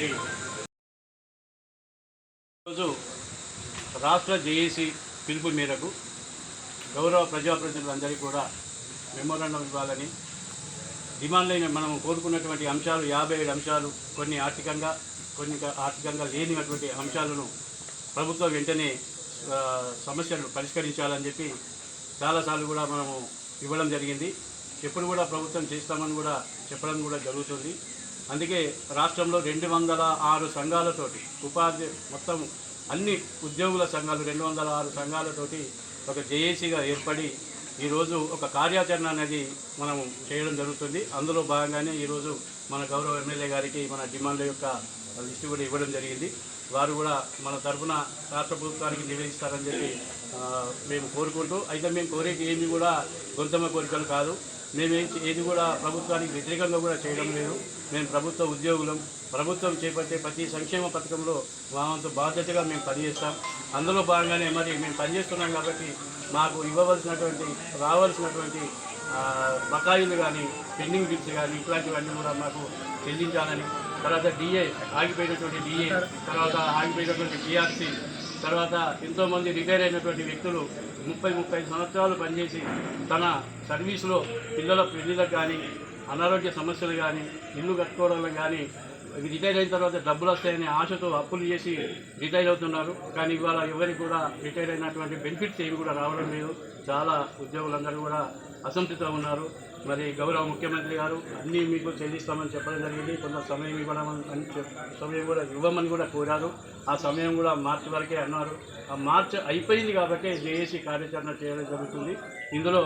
ముఖ్యమంత్రి ఈరోజు రాష్ట్ర జేఏసీ పిలుపు మేరకు గౌరవ ప్రజాప్రతినిధులందరికీ కూడా మెమోరాండం ఇవ్వాలని డిమాండ్లైన మనం కోరుకున్నటువంటి అంశాలు 57 అంశాలు, కొన్ని ఆర్థికంగా లేనిటువంటి అంశాలను ప్రభుత్వం వెంటనే సమస్యలు పరిష్కరించాలని చెప్పి చాలాసార్లు కూడా మనము ఇవ్వడం జరిగింది. ఎప్పుడు కూడా ప్రభుత్వం చేస్తామని కూడా చెప్పడం కూడా జరుగుతుంది. అందుకే రాష్ట్రంలో 206 సంఘాలతోటి మొత్తం అన్ని ఉద్యోగుల సంఘాలు 206 సంఘాలతోటి ఒక జేఏసీగా ఏర్పడి ఈరోజు ఒక కార్యాచరణ అనేది మనం చేయడం జరుగుతుంది. అందులో భాగంగానే ఈరోజు మన గౌరవ ఎమ్మెల్యే గారికి మన డిమాండ్ల యొక్క లిస్టు కూడా ఇవ్వడం జరిగింది. వారు కూడా మన తరఫున రాష్ట్ర ప్రభుత్వానికి నివేదిస్తారని చెప్పి మేము కోరుకుంటూ, అయితే మేము కోరేది ఏమి కూడా గొంతమ్మ కోరికలు కాదు. ఏది కూడా ప్రభుత్వానికి వ్యతిరేకంగా కూడా చేయడం లేదు. మేము ప్రభుత్వ ఉద్యోగులం. ప్రభుత్వం చేపట్టే ప్రతి సంక్షేమ పథకంలో మా వంతు బాధ్యతగా మేము పనిచేస్తాం. అందులో భాగంగానే మరి మేము పనిచేస్తున్నాం కాబట్టి మాకు రావాల్సినటువంటి బకాయిలు కానీ, పెండింగ్ బిల్స్ కానీ, ఇట్లాంటివన్నీ కూడా మాకు చెల్లించాలని, తర్వాత ఆగిపోయినటువంటి డిఏ, తర్వాత ఆగిపోయినటువంటి పిఆర్సీ, తర్వాత ఎంతోమంది రిటైర్ అయినటువంటి వ్యక్తులు 30-35 సంవత్సరాలు పనిచేసి తన సర్వీసులో పిల్లల పెళ్లిలకు కానీ, అనారోగ్య సమస్యలు కానీ, ఇల్లు కట్టుకోవడంలో కానీ రిటైర్ అయిన తర్వాత డబ్బులు వస్తాయనే ఆశతో అప్పులు చేసి రిటైర్ అవుతున్నారు. కానీ ఇవాళ ఎవరికి కూడా రిటైర్ అయినటువంటి బెనిఫిట్స్ ఏమి కూడా రావడం లేదు. చాలా ఉద్యోగులందరూ కూడా అసంతృప్తితో ఉన్నారు. మరి గౌరవ ముఖ్యమంత్రి గారు అన్నీ మీకు చెల్లిస్తామని చెప్పడం జరిగింది. కొంత సమయం ఇవ్వమని కూడా కోరారు. ఆ సమయం కూడా మార్చి వరకే అన్నారు. ఆ మార్చి అయిపోయింది కాబట్టి జేఏసీ కార్యాచరణ చేయడం జరుగుతుంది. ఇందులో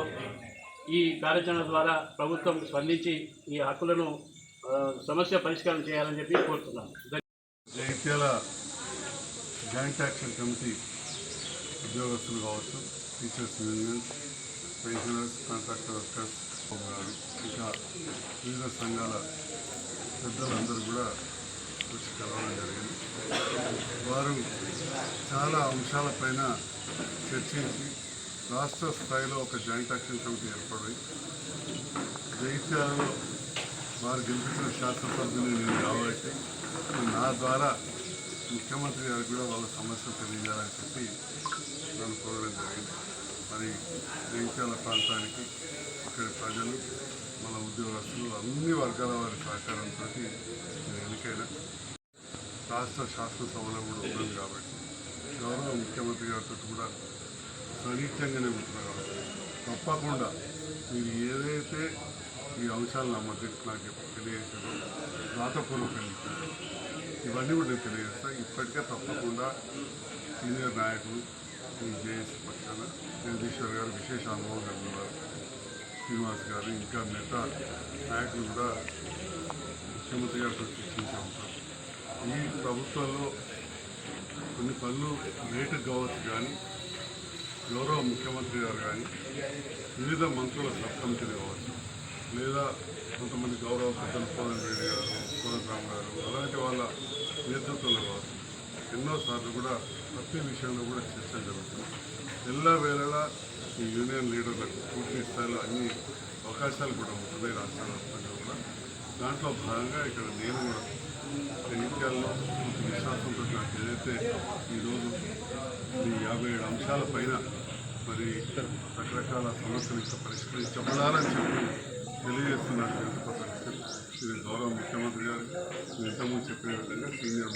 ఈ కార్యాచరణ ద్వారా ప్రభుత్వం స్పందించి ఈ హక్కులను సమస్య పరిష్కారం చేయాలని చెప్పి కోరుతున్నాను. జగిత్యాల జాయింట్ యాక్షన్ కమిటీ ఉద్యోగస్తులు కావచ్చు, teachers unions, pensioners, contractor workers, ఇంకా వివిధ సంఘాల పెద్దలందరూ కూడా వచ్చి కలవడం జరిగింది. వారు చాలా అంశాలపైన చర్చించి రాష్ట్ర స్థాయిలో ఒక జాయింట్ యాక్షన్ కమిటీ ఏర్పడి జగిత్యాలలో వారు గెలిపించిన శాసనసభ్యులు నేను కాబట్టి నా ద్వారా ముఖ్యమంత్రి గారికి కూడా వాళ్ళ సమస్యలు తెలియజేయాలని చెప్పి నన్ను కోరడం జరిగింది. మరి జగిత్యాల ప్రాంతానికి ఇక్కడి ప్రజలు, మన ఉద్యోగస్తులు, అన్ని వర్గాల వారి సహకారంతో ఎన్నికైన రాష్ట్ర శాసనసభలో కూడా ఉన్నది కాబట్టి గౌరవ ముఖ్యమంత్రి గారితో కూడా సన్నిహితంగానే ఉంటున్నారు కాబట్టి తప్పకుండా మీరు ఏదైతే ఈ అంశాలు నా మధ్యకు నాకు తెలియజేసారు, రాతపూర్వకంగా ఇవన్నీ కూడా నేను తెలియజేస్తాను. ఇప్పటికే తప్పకుండా సీనియర్ నాయకులు ఈ జేఏసీ పక్షాన జగదీశ్వర్ గారు విశేష అనుభవం కలిగినారు, శ్రీనివాస్ గారు, ఇంకా మిగతా నాయకులు కూడా ముఖ్యమంత్రి గారితో చర్చించే ఉంటారు. ఈ ప్రభుత్వంలో కొన్ని పనులు లేటుకు కావచ్చు, కానీ గౌరవ ముఖ్యమంత్రి గారు కానీ వివిధ మంత్రుల సబ్ కమిటీలు కావచ్చు, లేదా కొంతమంది గౌరవ పెద్దలు కోదండ రెడ్డి గారు, కోదండరామ్ గారు, అలాంటి వాళ్ళ నేతృత్వంలో కావచ్చు ఎన్నోసార్లు కూడా ప్రతి విషయంలో కూడా చర్చ జరుగుతుంది. వేళలా ఈ యూనియన్ లీడర్లకు పూర్తి స్థాయిలో అన్ని అవకాశాలు కూడా ఉంటున్నాయి రాష్ట్ర వ్యాప్తంగా కూడా. దాంట్లో భాగంగా ఇక్కడ నేను కూడా జగిత్యాలలో విశ్వాసంతో నాకు ఏదైతే ఈరోజు ఈ 57 అంశాలపైన మరి రకరకాల సమస్యలు ఇంకా పరిష్కరించబడాలని చెప్పి తెలియజేస్తున్నారు. ఇది గౌరవ ముఖ్యమంత్రి గారు ఇంతకుముందు చెప్పిన విధంగా సీనియర్